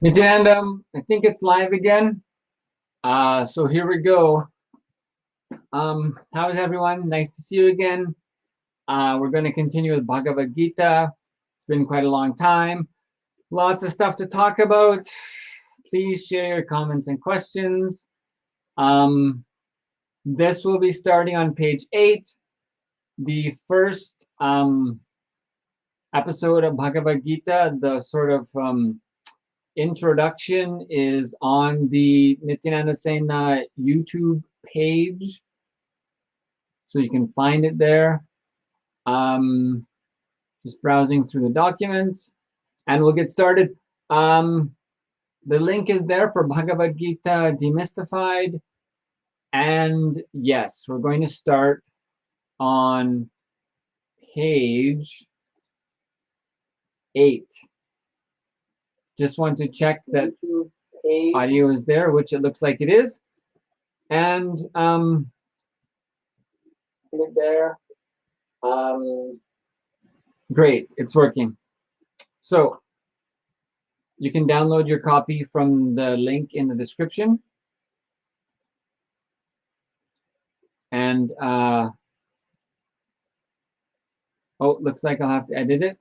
Nityanandam, I think it's live again. So here we go. How is everyone? Nice to see you again. We're going to continue with Bhagavad Gita. It's been quite a long time. Lots of stuff to talk about. Please share your comments and questions. This will be starting on page 8. The first episode of Bhagavad Gita, the sort of introduction, is on the Nityananda Sena YouTube page, so you can find it there. Just browsing through the documents, and we'll get started. The link is there for Bhagavad Gita Demystified, and yes, we're going to start on page 8. Just want to check that audio is there, which it looks like it is. And there. Great, it's working. So you can download your copy from the link in the description. And oh, looks like I'll have to edit it.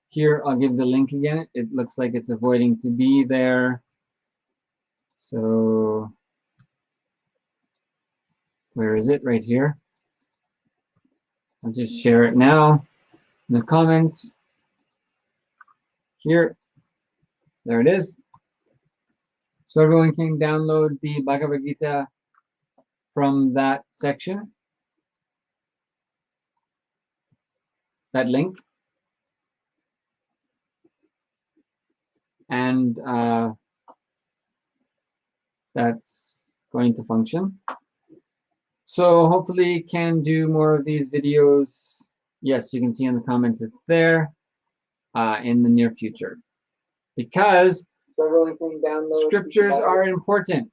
Here, I'll give the link again. It looks like it's avoiding to be there. So where is it? Right here. I'll just share it now in the comments. Here. There it is. So everyone can download the Bhagavad Gita from that section. That link. And that's going to function. So hopefully can do more of these videos. Yes, you can see in the comments it's there in the near future. Because scriptures are important.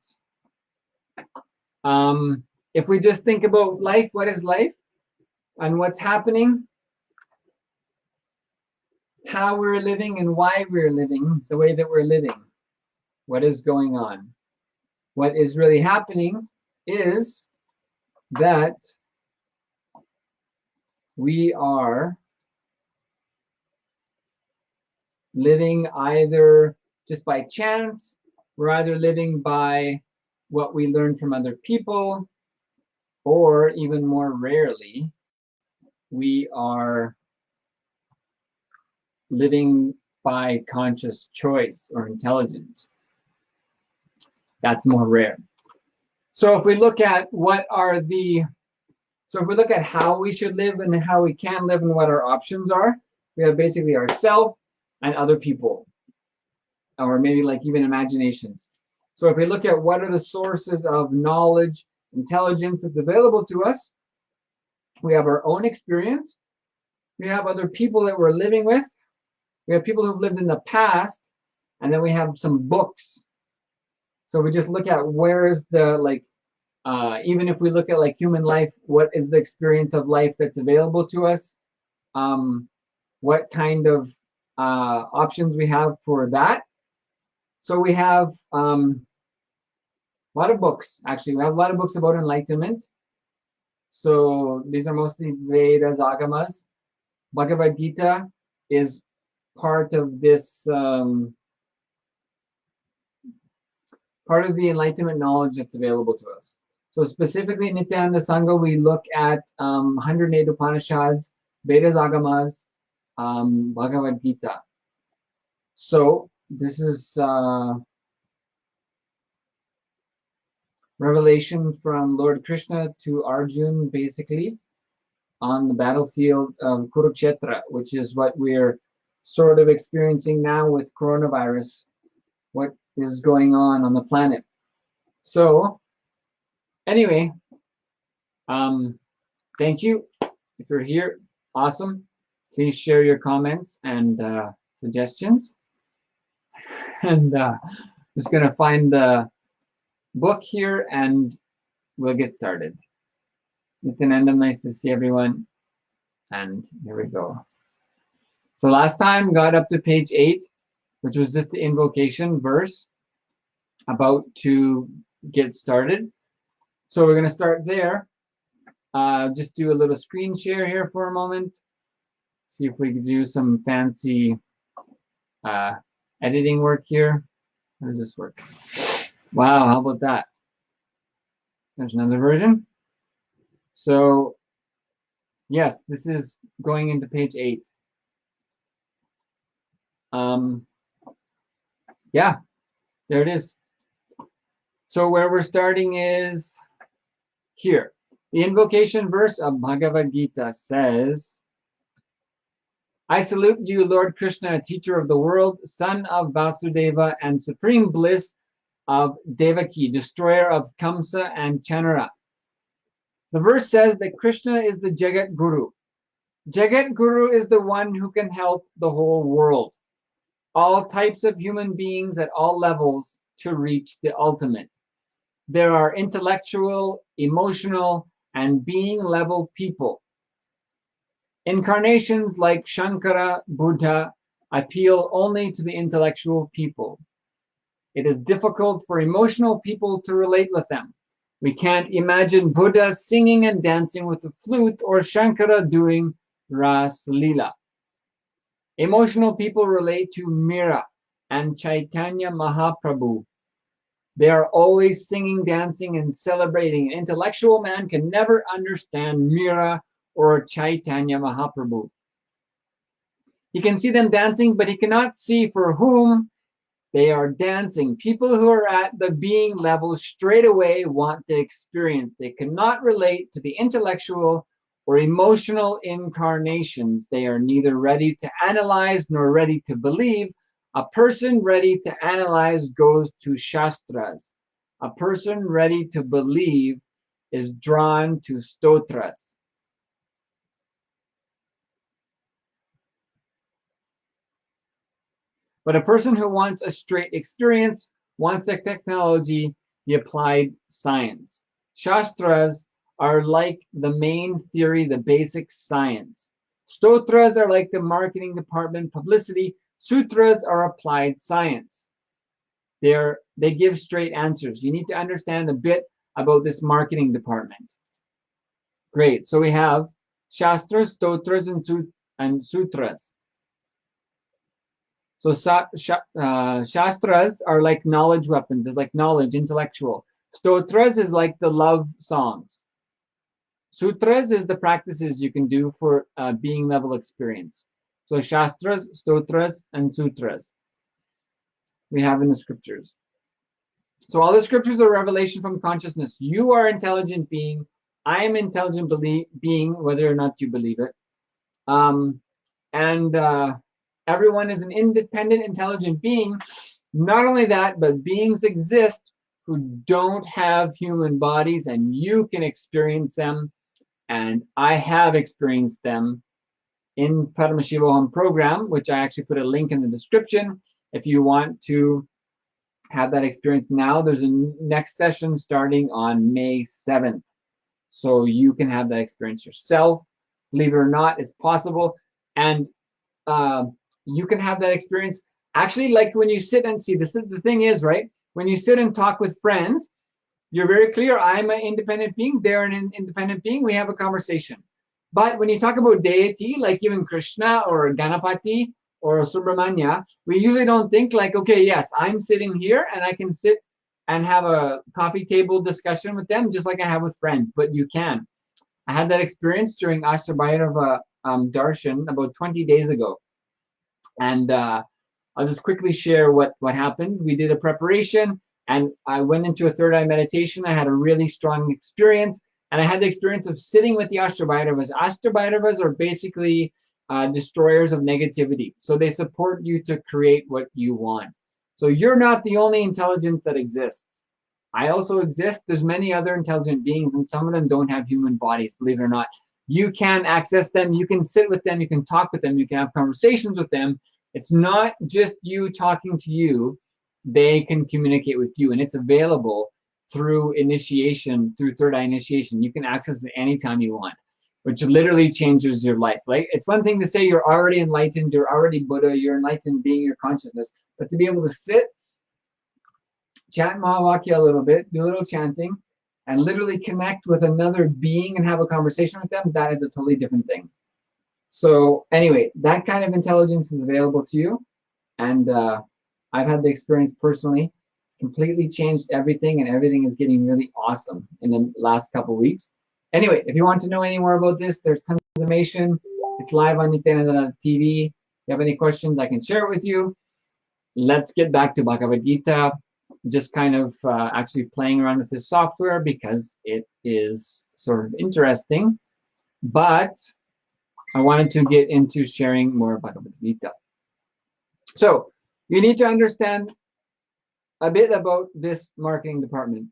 If we just think about life, what is life? And what's happening? How we're living and why we're living the way that we're living. What is going on? What is really happening is that we are living either just by chance, we're either living by what we learn from other people, or even more rarely, we are living by conscious choice or intelligence. That's more rare. So if we look at if we look at how we should live and how we can live and what our options are, we have basically ourselves and other people, or maybe like even imaginations. So if we look at what are the sources of knowledge, intelligence that's available to us, we have our own experience, we have other people that we're living with, we have people who've lived in the past, and then we have some books. So we just look at where is the, like, even if we look at like human life, what is the experience of life that's available to us? What kind of options we have for that? So we have a lot of books. Actually, we have a lot of books about enlightenment. So these are mostly Vedas, Agamas. Bhagavad Gita is part of this, part of the enlightenment knowledge that's available to us. So specifically in Nityananda Sangha, we look at 108 Upanishads, Vedas, Agamas, Bhagavad Gita. So this is revelation from Lord Krishna to Arjun, basically, on the battlefield of Kurukshetra, which is what we're sort of experiencing now with coronavirus, what is going on the planet. So anyway, thank you. If you're here, awesome. Please share your comments and suggestions. And just going to find the book here and we'll get started. Nityananda, nice to see everyone. And here we go. So last time got up to page 8. which was just the invocation verse about to get started. So we're going to start there. Just do a little screen share here for a moment. See if we can do some fancy editing work here. How does this work? Wow, how about that? There's another version. So yes, this is going into page 8. Yeah, there it is. So where we're starting is here. The invocation verse of Bhagavad Gita says, I salute you, Lord Krishna, teacher of the world, son of Vasudeva, and supreme bliss of Devaki, destroyer of Kamsa and Chanara. The verse says that Krishna is the Jagat Guru. Jagat Guru is the one who can help the whole world, all types of human beings at all levels to reach the ultimate. There are intellectual, emotional, and being level people. Incarnations like Shankara, Buddha appeal only to the intellectual people. It is difficult for emotional people to relate with them. We can't imagine Buddha singing and dancing with a flute or Shankara doing Ras Lila. Emotional people relate to Mira and Chaitanya Mahaprabhu. They are always singing, dancing, and celebrating. An intellectual man can never understand Mira or Chaitanya Mahaprabhu. He can see them dancing, but he cannot see for whom they are dancing. People who are at the being level straight away want the experience. They cannot relate to the intellectual or emotional incarnations. They are neither ready to analyze nor ready to believe. A person ready to analyze goes to Shastras. A person ready to believe is drawn to Stotras. But a person who wants a straight experience wants a technology, the applied science. Shastras are like the main theory, the basic science. Stotras are like the marketing department, publicity. Sutras are applied science. They give straight answers. You need to understand a bit about this marketing department. Great. So we have Shastras, Stotras, and Sutras. So Shastras are like knowledge weapons. It's like knowledge, intellectual. Stotras is like the love songs. Sutras is the practices you can do for being level experience. So Shastras, Stotras, and Sutras we have in the scriptures. So all the scriptures are revelation from consciousness. You are an intelligent being. I am an intelligent being, whether or not you believe it. Everyone is an independent, intelligent being. Not only that, but beings exist who don't have human bodies, and you can experience them. And I have experienced them in Paramashivoham program, which I actually put a link in the description. If you want to have that experience now, there's a next session starting on May 7th. So you can have that experience yourself. Believe it or not, it's possible. And you can have that experience actually, like when you sit and see, this is the thing is, right? When you sit and talk with friends, you're very clear, I'm an independent being, they're an independent being, we have a conversation. But when you talk about deity, like even Krishna or Ganapati or Subramanya, we usually don't think like, okay, yes, I'm sitting here and I can sit and have a coffee table discussion with them just like I have with friends, but you can. I had that experience during Ashtabhairava Darshan about 20 days ago. And I'll just quickly share what happened. We did a preparation and I went into a third eye meditation. I had a really strong experience. And I had the experience of sitting with the Ashtabhairavas. Ashtabhairavas are basically destroyers of negativity. So they support you to create what you want. So you're not the only intelligence that exists. I also exist. There's many other intelligent beings, and some of them don't have human bodies, believe it or not. You can access them. You can sit with them. You can talk with them. You can have conversations with them. It's not just you talking to you. They can communicate with you, and it's available through initiation, through third eye initiation. You can access it anytime you want, which literally changes your life. Like, it's one thing to say you're already enlightened, you're already Buddha, you're enlightened being your consciousness, but to be able to sit, chant Mahavakya a little bit, do a little chanting, and literally connect with another being and have a conversation with them, that is a totally different thing. So anyway, that kind of intelligence is available to you. And I've had the experience personally. It's completely changed everything, and everything is getting really awesome in the last couple of weeks. Anyway, if you want to know any more about this, there's tons of information. It's live on Nityananda.tv. If you have any questions, I can share it with you. Let's get back to Bhagavad Gita. Just kind of actually playing around with this software because it is sort of interesting. But I wanted to get into sharing more Bhagavad Gita. So you need to understand a bit about this marketing department.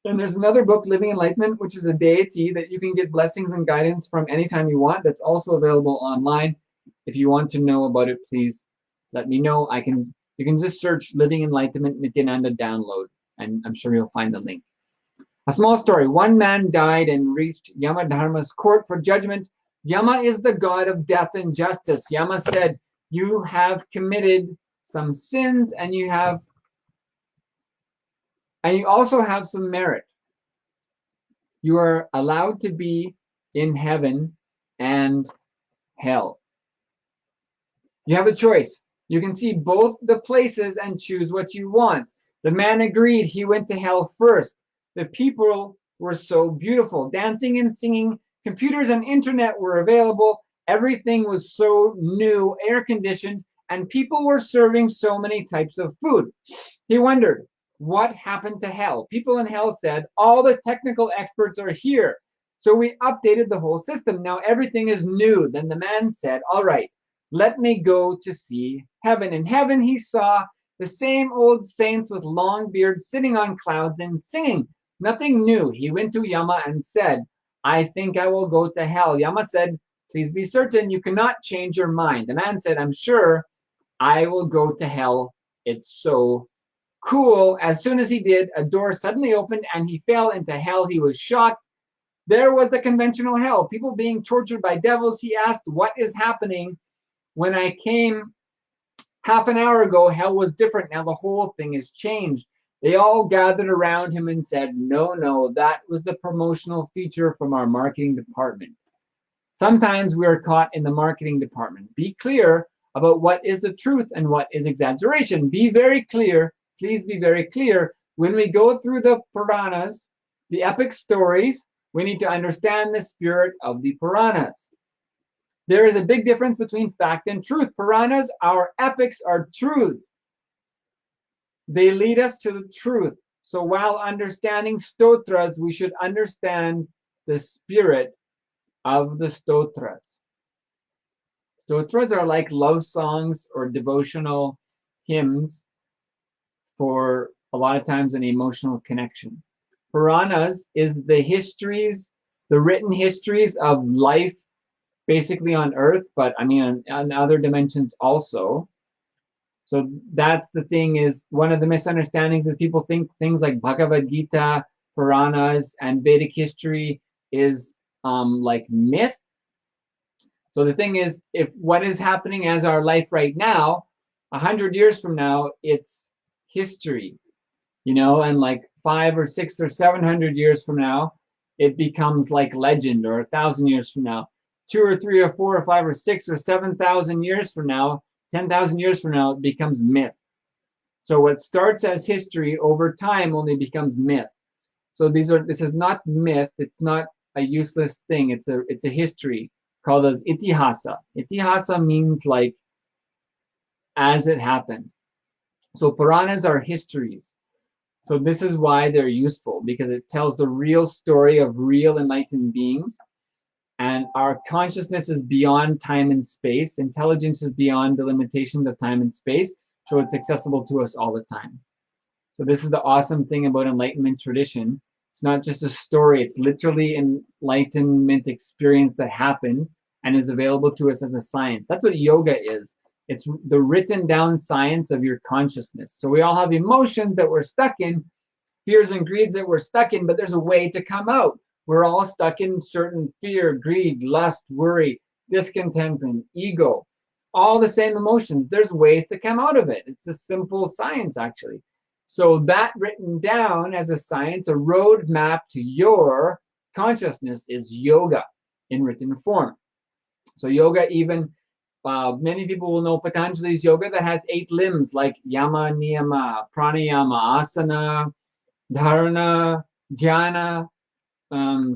And there's another book, Living Enlightenment, which is a deity that you can get blessings and guidance from anytime you want. That's also available online. If you want to know about it, please let me know. You can just search Living Enlightenment Nityananda download, and I'm sure you'll find the link. A small story. One man died and reached Yamadharma's court for judgment. Yama is the god of death and justice. Yama said, you have committed some sins, and you also have some merit. You are allowed to be in heaven and hell. You have a choice. You can see both the places and choose what you want. The man agreed. He went to hell first. The people were so beautiful. Dancing and singing, computers and internet were available. Everything was so new, air-conditioned, and people were serving so many types of food. He wondered, what happened to hell? People in hell said, all the technical experts are here. So we updated the whole system. Now everything is new. Then the man said, all right, let me go to see heaven. In heaven, he saw the same old saints with long beards sitting on clouds and singing. Nothing new. He went to Yama and said, I think I will go to hell. Yama said, please be certain you cannot change your mind. The man said, I'm sure I will go to hell. It's so cool. As soon as he did, a door suddenly opened and he fell into hell. He was shocked. There was the conventional hell, people being tortured by devils. He asked, what is happening? When I came half an hour ago, hell was different. Now the whole thing has changed. They all gathered around him and said, no, that was the promotional feature from our marketing department. Sometimes we are caught in the marketing department. Be clear about what is the truth and what is exaggeration. Be very clear. Please be very clear. When we go through the Puranas, the epic stories, we need to understand the spirit of the Puranas. There is a big difference between fact and truth. Puranas, our epics, are truths. They lead us to the truth. So while understanding stotras, we should understand the spirit of the stotras. Stotras are like love songs or devotional hymns for a lot of times an emotional connection. Puranas is the histories, the written histories of life basically on earth, but I mean on other dimensions also. So that's the thing, is one of the misunderstandings is people think things like Bhagavad Gita, Puranas, and Vedic history is like myth. So the thing is, if what is happening as our life right now, 100 years from now, it's history, and like 500 or 600 or 700 years from now, it becomes like legend, or 1,000 years from now. 2 or 3 or 4 or 5 or 6 or 7,000 years from now, 10,000 years from now, it becomes myth. So what starts as history over time only becomes myth. So this is not myth. It's not a useless thing. It's a history called as itihasa. Itihasa means like as it happened. So Puranas are histories. So this is why they're useful, because it tells the real story of real enlightened beings. And our consciousness is beyond time and space. Intelligence is beyond the limitations of time and space. So it's accessible to us all the time. So this is the awesome thing about enlightenment tradition. It's not just a story. It's literally an enlightenment experience that happened and is available to us as a science. That's what yoga is. It's the written down science of your consciousness. So we all have emotions that we're stuck in, fears and greeds that we're stuck in, but there's a way to come out. We're all stuck in certain fear, greed, lust, worry, discontentment, ego. all the same emotions. There's ways to come out of it. It's a simple science, actually. So that written down as a science, a roadmap to your consciousness, is yoga in written form. So yoga, even many people will know Patanjali's yoga that has 8 limbs like yama, niyama, pranayama, asana, dharana, dhyana,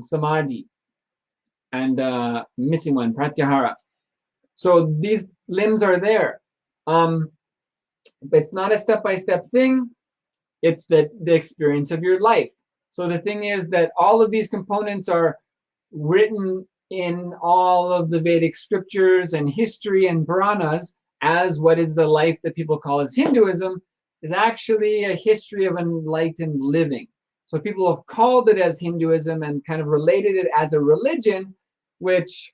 samadhi, and missing one, pratyahara. So these limbs are there. It's not a step-by-step thing. It's the experience of your life. So the thing is that all of these components are written in all of the Vedic scriptures and history and Puranas as what is the life that people call as Hinduism is actually a history of enlightened living. So people have called it as Hinduism and kind of related it as a religion, which,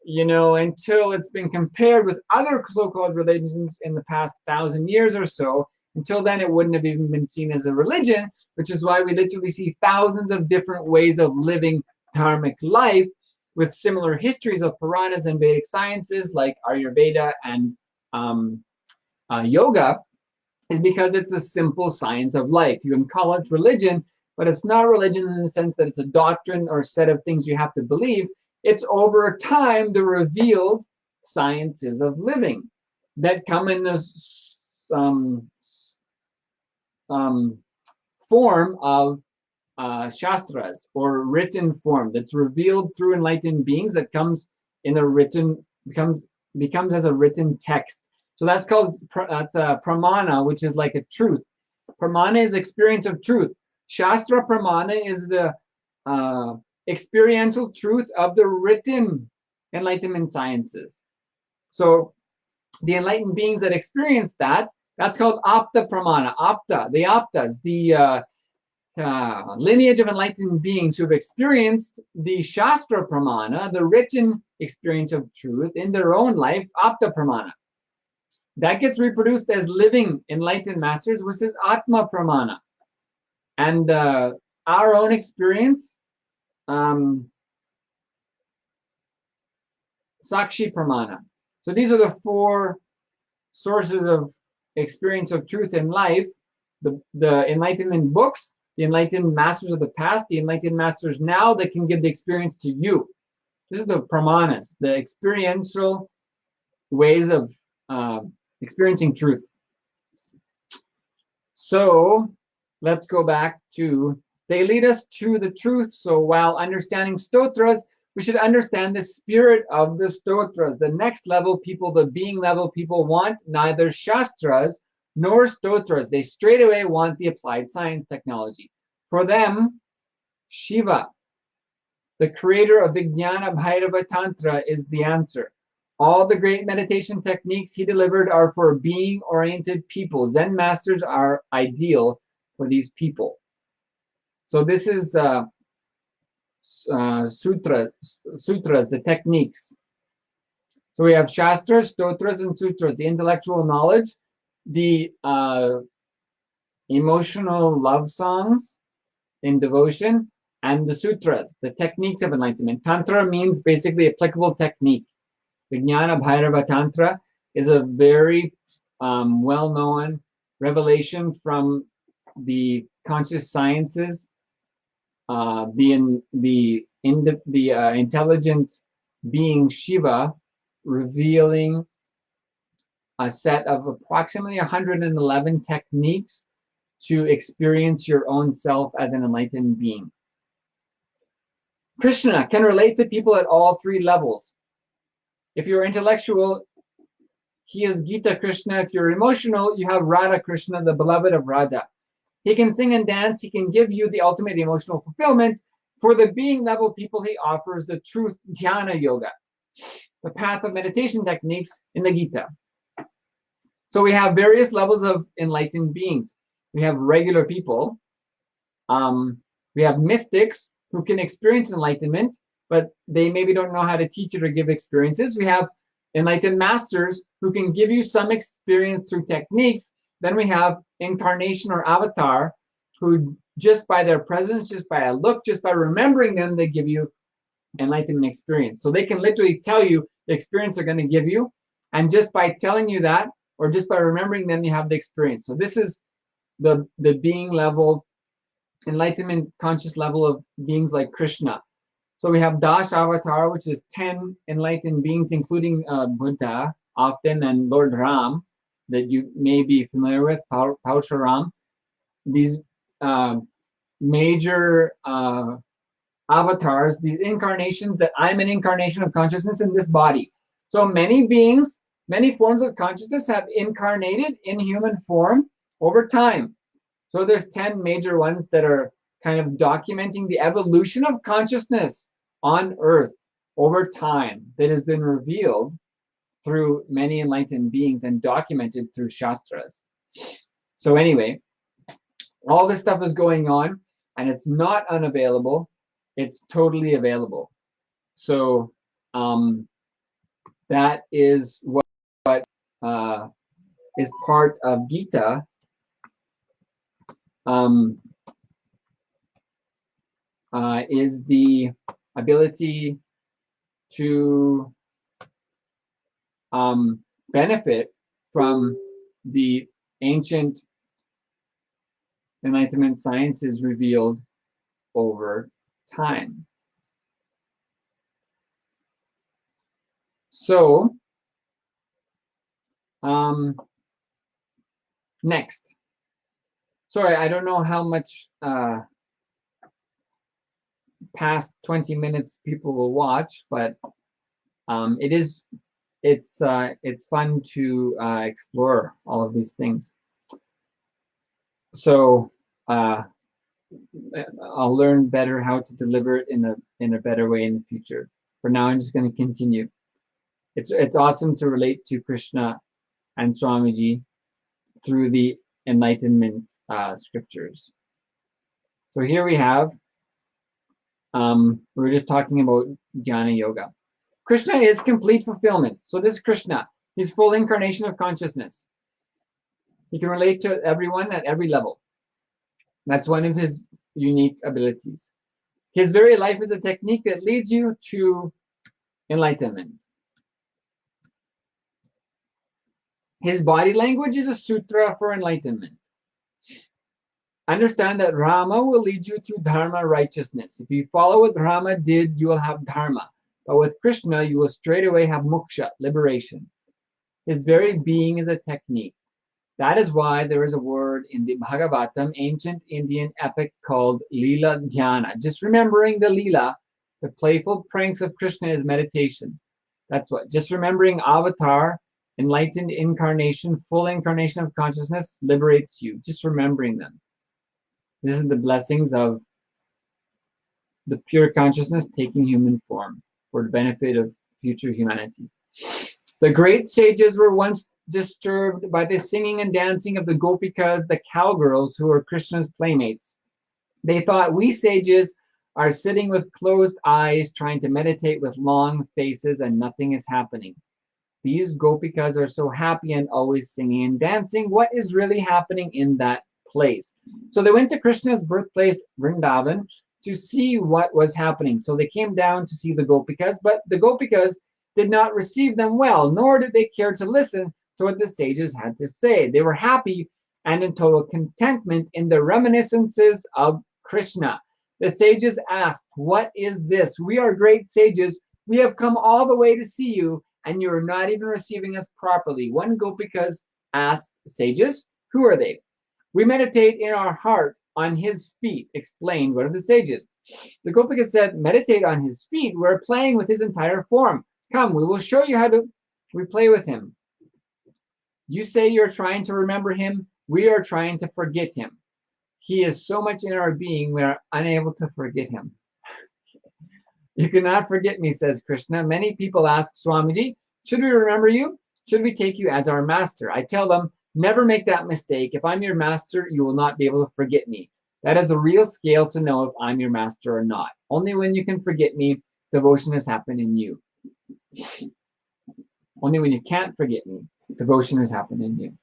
you know, until it's been compared with other so-called religions in the past 1,000 years or so, until then it wouldn't have even been seen as a religion, which is why we literally see thousands of different ways of living dharmic life with similar histories of Puranas and Vedic sciences like Ayurveda and yoga, is because it's a simple science of life. You can call it religion, but it's not religion in the sense that it's a doctrine or a set of things you have to believe. It's over time the revealed sciences of living that come in this form of shastras, or written form that's revealed through enlightened beings, that comes in a written, becomes as a written text. So that's called pramana, which is like a truth. Pramana is experience of truth. Shastra pramana is the experiential truth of the written enlightenment sciences. So the enlightened beings that experience that, that's called apta pramana. Apta, the aptas, the lineage of enlightened beings who have experienced the Shastra Pramana, the written experience of truth in their own life, Apta Pramana. That gets reproduced as living enlightened masters, which is Atma Pramana. And our own experience, Sakshi Pramana. So these are the 4 sources of experience of truth in life: the enlightenment books, the enlightened masters of the past, the enlightened masters now that can give the experience to you. This is the pramanas, the experiential ways of experiencing truth. So let's go back to, they lead us to the truth. So while understanding stotras, we should understand the spirit of the stotras. The next level people, the being level people, want neither shastras nor stotras. They straight away want the applied science technology. For them, Shiva, the creator of Vijnana Bhairava Tantra, is the answer. All the great meditation techniques he delivered are for being-oriented people. Zen masters are ideal for these people. So this is sutras, the techniques. So we have shastras, stotras, and sutras, the intellectual knowledge, the emotional love songs in devotion, and the sutras, the techniques of enlightenment. Tantra means basically applicable technique. Vijnana Bhairava Tantra is a very well-known revelation from the conscious sciences, the intelligent being Shiva revealing a set of approximately 111 techniques to experience your own self as an enlightened being. Krishna can relate to people at all 3 levels. If you're intellectual, he is Gita Krishna. If you're emotional, you have Radha Krishna, the beloved of Radha. He can sing and dance. He can give you the ultimate emotional fulfillment. For the being level people, he offers the truth dhyana yoga, the path of meditation techniques in the Gita. So we have various levels of enlightened beings. We have regular people. We have mystics who can experience enlightenment, but they maybe don't know how to teach it or give experiences. We have enlightened masters who can give you some experience through techniques. Then we have incarnation or avatar, who just by their presence, just by a look, just by remembering them, they give you enlightenment experience. So they can literally tell you the experience they're going to give you, And just by telling you that, or just by remembering them, you have the experience. So this is the being level, enlightenment conscious level of beings like Krishna. So we have Dash Avatar, which is 10 enlightened beings, including Buddha often, and Lord Ram, that you may be familiar with, Pausharam. These major avatars, these incarnations, that I'm an incarnation of consciousness in this body. So many beings, many forms of consciousness have incarnated in human form over time. So there's 10 major ones that are kind of documenting the evolution of consciousness on Earth over time that has been revealed through many enlightened beings and documented through Shastras. So anyway, all this stuff is going on, and it's not unavailable. It's totally available. So that is what is part of Gita. Is the ability to benefit from the ancient enlightenment sciences revealed over time. So, next. Sorry, I don't know how much past 20 minutes people will watch, but it's fun to explore all of these things. So I'll learn better how to deliver it in a better way in the future. For now, I'm just going to continue. It's awesome to relate to Krishna and Swamiji through the enlightenment scriptures. So here we have, we're just talking about Jnana Yoga. Krishna is complete fulfillment. So this is Krishna. He's full incarnation of consciousness. He can relate to everyone at every level. That's one of his unique abilities. His very life is a technique that leads you to enlightenment. His body language is a sutra for enlightenment. Understand that Rama will lead you to dharma, righteousness. If you follow what Rama did, you will have dharma. But with Krishna, you will straight away have moksha, liberation. His very being is a technique. That is why there is a word in the Bhagavatam, ancient Indian epic, called Leela Dhyana. Just remembering the Leela, the playful pranks of Krishna, is meditation. That's what. Just remembering Avatar, enlightened incarnation, full incarnation of consciousness, liberates you. Just remembering them. This is the blessings of the pure consciousness taking human form for the benefit of future humanity. The great sages were once disturbed by the singing and dancing of the gopikas, the cowgirls who were Krishna's playmates. They thought we sages are sitting with closed eyes trying to meditate with long faces and nothing is happening. These gopikas are so happy and always singing and dancing. What is really happening in that place? So they went to Krishna's birthplace, Vrindavan, to see what was happening. So they came down to see the gopikas, but the gopikas did not receive them well, nor did they care to listen to what the sages had to say. They were happy and in total contentment in the reminiscences of Krishna. The sages asked, "What is this? We are great sages. We have come all the way to see you, and you are not even receiving us properly." One gopikas asked the sages, "Who are they?" "We meditate in our heart on his feet," explained one of the sages. The gopika said, "Meditate on his feet? We're playing with his entire form. Come, we will show you how we play with him. You say you're trying to remember him. We are trying to forget him. He is so much in our being, we are unable to forget him." "You cannot forget me," says Krishna. "Many people ask, Swamiji, should we remember you? Should we take you as our master?" I tell them, never make that mistake. If I'm your master, you will not be able to forget me. That is a real scale to know if I'm your master or not. Only when you can forget me, devotion has happened in you. Only when you can't forget me, devotion has happened in you.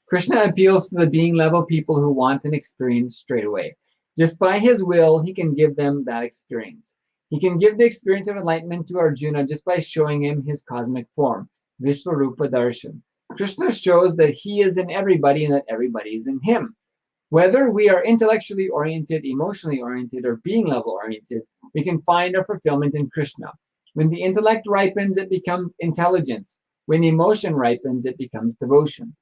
Krishna appeals to the being level people who want an experience straight away. Just by his will, he can give them that experience. He can give the experience of enlightenment to Arjuna just by showing him his cosmic form. Vishwarupa Darshan. Krishna shows that he is in everybody and that everybody is in him. Whether we are intellectually oriented, emotionally oriented, or being level oriented, we can find our fulfillment in Krishna. When the intellect ripens, it becomes intelligence. When emotion ripens, it becomes devotion.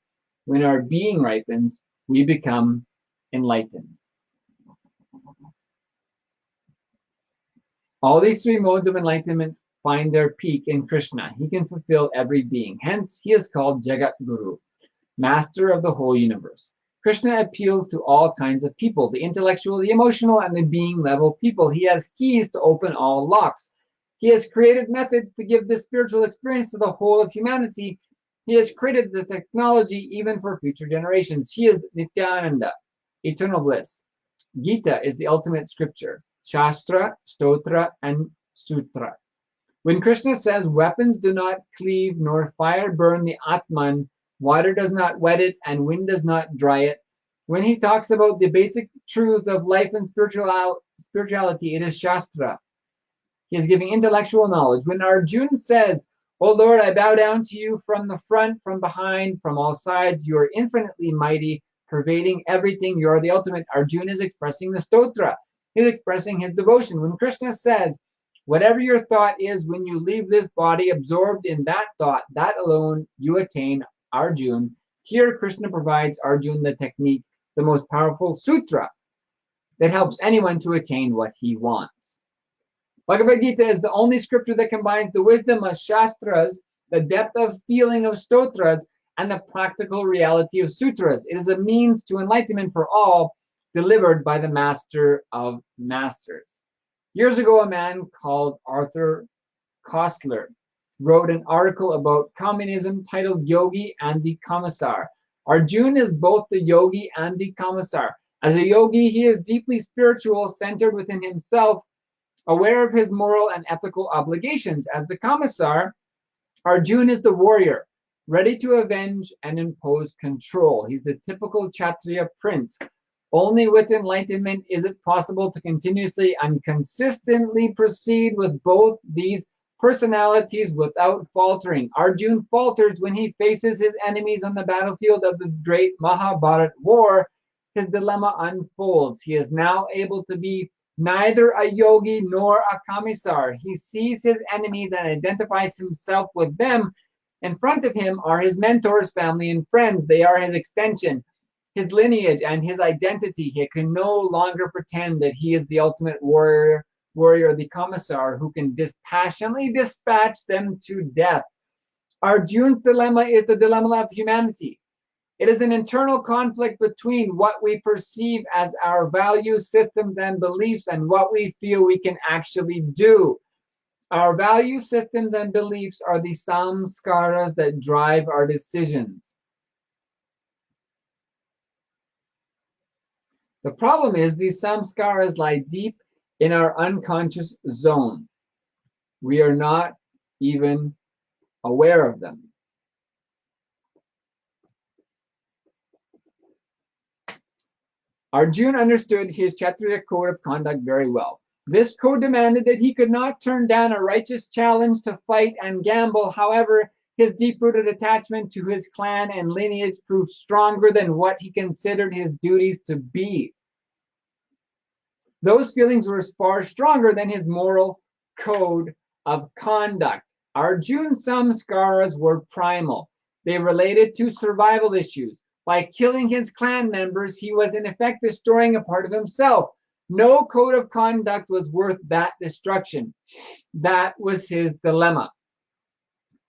When our being ripens, we become enlightened. All these three modes of enlightenment find their peak in Krishna. He can fulfill every being. Hence, he is called Jagat Guru, master of the whole universe. Krishna appeals to all kinds of people, the intellectual, the emotional, and the being level people. He has keys to open all locks. He has created methods to give this spiritual experience to the whole of humanity. He has created the technology even for future generations. He is Nityananda, eternal bliss. Gita is the ultimate scripture. Shastra, Stotra, and Sutra. When Krishna says weapons do not cleave nor fire burn the Atman, water does not wet it and wind does not dry it. When he talks about the basic truths of life and spirituality, it is Shastra. He is giving intellectual knowledge. When Arjuna says, "O Lord, I bow down to you from the front, from behind, from all sides. You are infinitely mighty, pervading everything. You are the ultimate." Arjuna is expressing the stotra. He's expressing his devotion. When Krishna says, "Whatever your thought is, when you leave this body, absorbed in that thought, that alone you attain," Arjuna. Here, Krishna provides Arjuna the technique, the most powerful sutra that helps anyone to attain what he wants. Bhagavad Gita is the only scripture that combines the wisdom of Shastras, the depth of feeling of Stotras, and the practical reality of Sutras. It is a means to enlightenment for all, delivered by the Master of Masters. Years ago, a man called Arthur Koestler wrote an article about communism titled Yogi and the Commissar. Arjuna is both the yogi and the commissar. As a yogi, he is deeply spiritual, centered within himself, aware of his moral and ethical obligations. As the commissar, Arjuna is the warrior, ready to avenge and impose control. He's the typical Kshatriya prince. Only with enlightenment is it possible to continuously and consistently proceed with both these personalities without faltering. Arjuna falters when he faces his enemies on the battlefield of the great Mahabharata war. His dilemma unfolds. He is now able to be neither a yogi nor a commissar. He sees his enemies and identifies himself with them. In front of him are his mentors, family, and friends. They are his extension, his lineage, and his identity. He can no longer pretend that he is the ultimate warrior, the commissar, who can dispassionately dispatch them to death. Arjuna's dilemma is the dilemma of humanity. It is an internal conflict between what we perceive as our values, systems, and beliefs and what we feel we can actually do. Our value systems and beliefs are the samskaras that drive our decisions. The problem is these samskaras lie deep in our unconscious zone. We are not even aware of them. Arjuna understood his Kshatriya code of conduct very well. This code demanded that he could not turn down a righteous challenge to fight and gamble. However, his deep-rooted attachment to his clan and lineage proved stronger than what he considered his duties to be. Those feelings were far stronger than his moral code of conduct. Arjuna's samskaras were primal. They related to survival issues. By killing his clan members, he was in effect destroying a part of himself. No code of conduct was worth that destruction. That was his dilemma.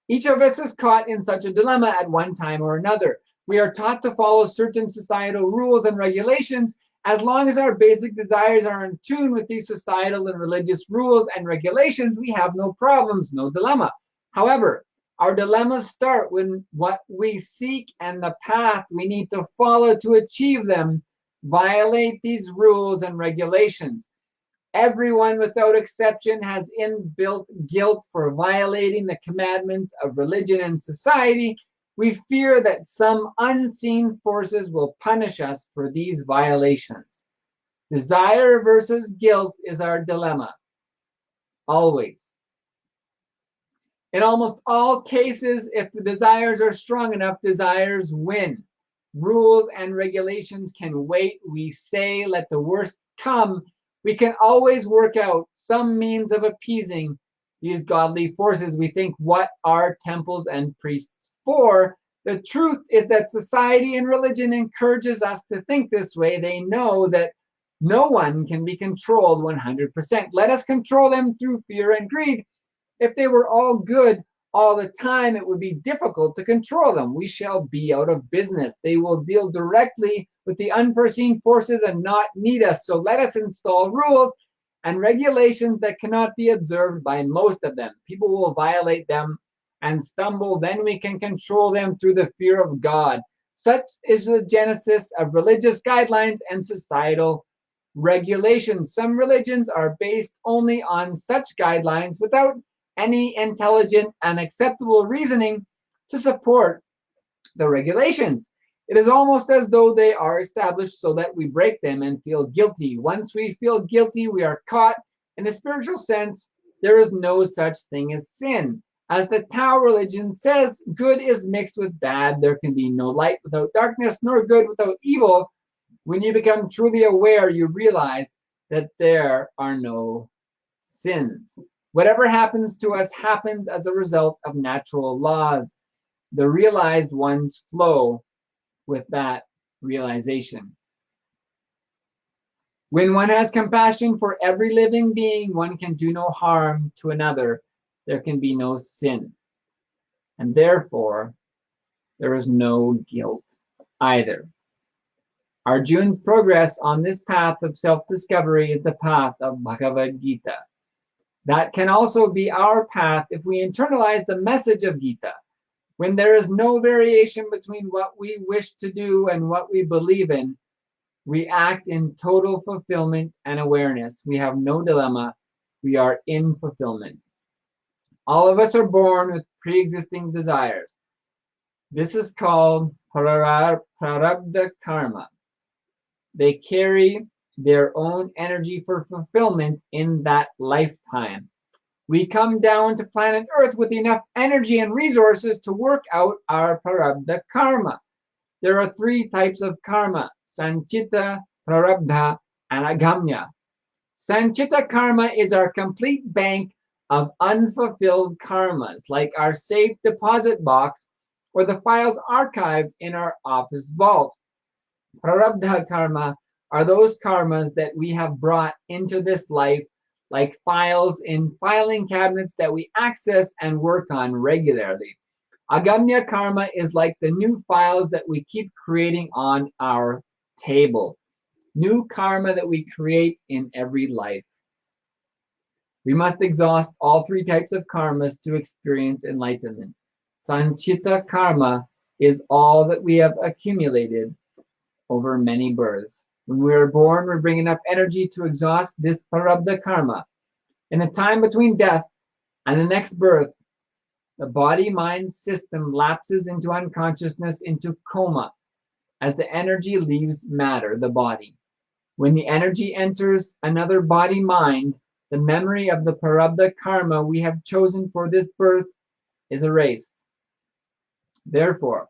Each of us is caught in such a dilemma at one time or another. We are taught to follow certain societal rules and regulations. As long as our basic desires are in tune with these societal and religious rules and regulations, we have no problems, no dilemma. However, our dilemmas start when what we seek and the path we need to follow to achieve them violate these rules and regulations. Everyone without exception has inbuilt guilt for violating the commandments of religion and society. We fear that some unseen forces will punish us for these violations. Desire versus guilt is our dilemma, always. In almost all cases, if the desires are strong enough, desires win. Rules and regulations can wait. We say, let the worst come. We can always work out some means of appeasing these godly forces. We think, what are temples and priests for? The truth is that society and religion encourages us to think this way. They know that no one can be controlled 100%. Let us control them through fear and greed. If they were all good all the time, it would be difficult to control them. We shall be out of business. They will deal directly with the unforeseen forces and not need us. So let us install rules and regulations that cannot be observed by most of them. People will violate them and stumble. Then we can control them through the fear of God. Such is the genesis of religious guidelines and societal regulations. Some religions are based only on such guidelines without any intelligent and acceptable reasoning to support the regulations. It is almost as though they are established so that we break them and feel guilty. Once we feel guilty, we are caught. In a spiritual sense, there is no such thing as sin. As the Tao religion says, good is mixed with bad. There can be no light without darkness, nor good without evil. When you become truly aware, you realize that there are no sins. Whatever happens to us happens as a result of natural laws. The realized ones flow with that realization. When one has compassion for every living being, one can do no harm to another. There can be no sin. And therefore, there is no guilt either. Arjun's progress on this path of self-discovery is the path of Bhagavad Gita. That can also be our path if we internalize the message of Gita. When there is no variation between what we wish to do and what we believe in, we act in total fulfillment and awareness. We have no dilemma. We are in fulfillment. All of us are born with pre-existing desires. This is called prarabdha karma. They carry their own energy for fulfillment in that lifetime. We come down to planet Earth with enough energy and resources to work out our prarabdha karma. There are three types of karma: sanchita, prarabdha, and agamya. Sanchita karma is our complete bank of unfulfilled karmas, like our safe deposit box or the files archived in our office vault. Prarabdha karma are those karmas that we have brought into this life, like files in filing cabinets that we access and work on regularly. Agamya karma is like the new files that we keep creating on our table. New karma that we create in every life. We must exhaust all three types of karmas to experience enlightenment. Sanchita karma is all that we have accumulated over many births. When we are born, we bring enough energy to exhaust this prarabdha karma. In the time between death and the next birth, the body-mind system lapses into unconsciousness, into coma, as the energy leaves matter, the body. When the energy enters another body-mind, the memory of the prarabdha karma we have chosen for this birth is erased. Therefore,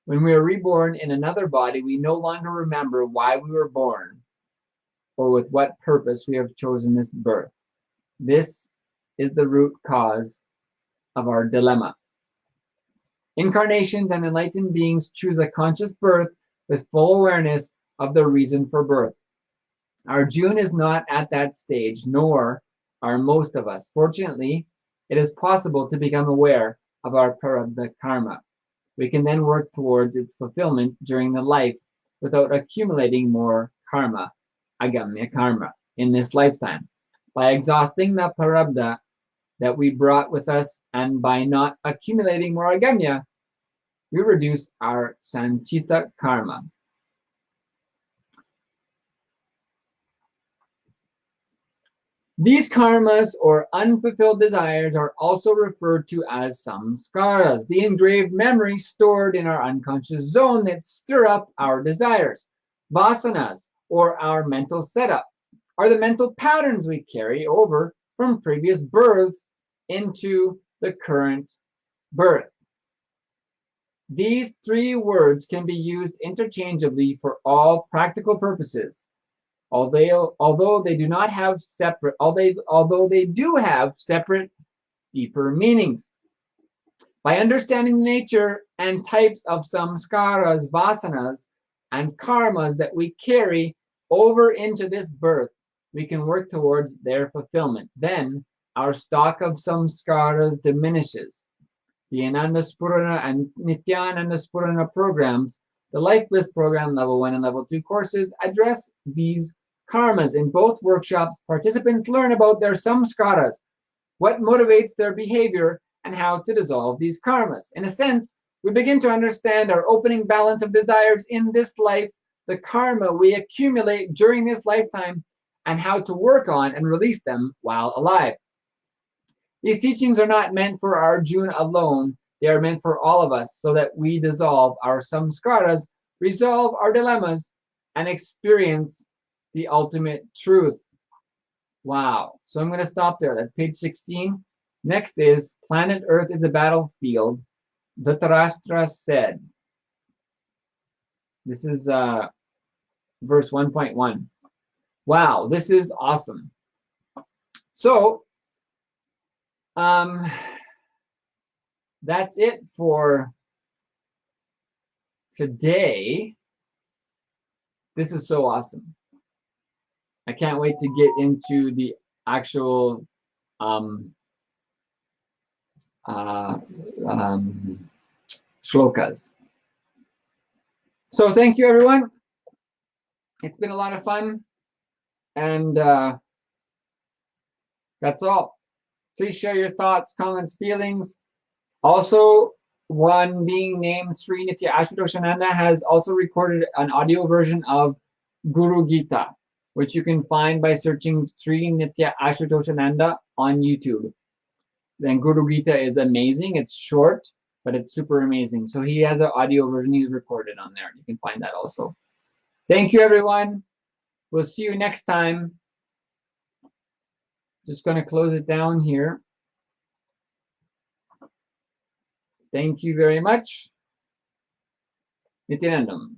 when we are reborn in another body, we no longer remember why we were born or with what purpose we have chosen this birth. This is the root cause of our dilemma. Incarnations and enlightened beings choose a conscious birth with full awareness of the reason for birth. Arjuna is not at that stage, nor are most of us. Fortunately, it is possible to become aware of our prarabdha karma. We can then work towards its fulfillment during the life without accumulating more karma, agamya karma, in this lifetime. By exhausting the prarabdha that we brought with us and by not accumulating more agamya, we reduce our sanchita karma. These karmas or unfulfilled desires are also referred to as samskaras, the engraved memories stored in our unconscious zone that stir up our desires. Vasanas, or our mental setup, are the mental patterns we carry over from previous births into the current birth. These three words can be used interchangeably for all practical purposes, although they do have separate, deeper meanings. By understanding the nature and types of samskaras, vasanas, and karmas that we carry over into this birth, we can work towards their fulfillment. Then our stock of samskaras diminishes. The Ananda Spurana and Nityananda Spurana programs, the Life Bliss program, level 1 and level 2 courses, address these karmas. In both workshops, participants learn about their samskaras, what motivates their behavior, and how to dissolve these karmas. In a sense, we begin to understand our opening balance of desires in this life, the karma we accumulate during this lifetime, and how to work on and release them while alive. These teachings are not meant for Arjuna alone. They are meant for all of us so that we dissolve our samskaras, resolve our dilemmas, and experience the ultimate truth. Wow. So I'm going to stop there. That's page 16. Next is Planet Earth is a Battlefield. Dhritarashtra said. This is verse 1.1. Wow, this is awesome. So, that's it for today. This is so awesome. I can't wait to get into the actual shlokas. So thank you, everyone. It's been a lot of fun. And that's all. Please share your thoughts, comments, feelings. Also, one being named Sri Nitya Ashutoshananda has also recorded an audio version of Guru Gita, which you can find by searching Sri Nitya Ashutoshananda on YouTube. Then Guru Gita is amazing. It's short, but it's super amazing. So he has an audio version he's recorded on there. You can find that also. Thank you, everyone. We'll see you next time. Just going to close it down here. Thank you very much. Nityanandam.